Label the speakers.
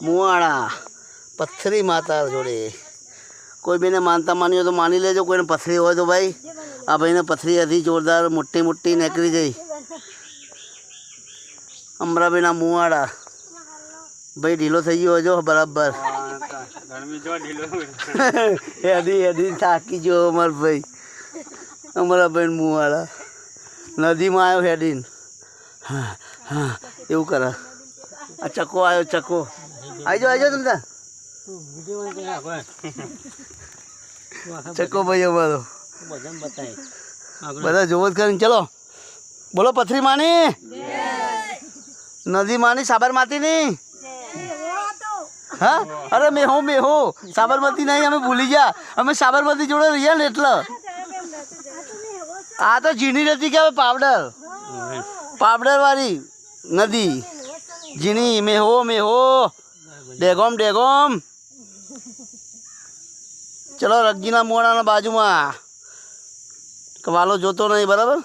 Speaker 1: મુવાડા પથ્થરી માતા જોડે કોઈ બેને માનતા માની હોય તો માની લેજો, કોઈને પથરી હોય તો ભાઈ આ ભાઈને પથરી હતી જોરદાર મોટી મોટી નીકળી જઈ. અમરાબેના મુવાડા ભાઈ ઢીલો થઈ ગયો જો બરાબર. હેડી હેડી થાકી ગયો અમાર ભાઈ. અમરાબેન મુવાડા નદીમાં આવ્યો હેડીને. હા હા એવું કરે. આ ચકો આવ્યો ચકો. આવી જાઓ તમે ચકો ભાઈ અમારો બધા જોવો જ કરીને. ચલો બોલો પથરી માની નદી માની સાબરમતી ની. હા અરે મેહો સાબરમતી નહીં અમે ભૂલી ગયા. અમે સાબરમતી જોડે રહ્યા ને એટલે. આ તો ઝીણી નથી કે પાવડર વાળી નદી ઝીણી. મેહો ડેગોમ. ચલો રગજીના મોડાના બાજુમાં વાલો જોતો નહીં બરાબર.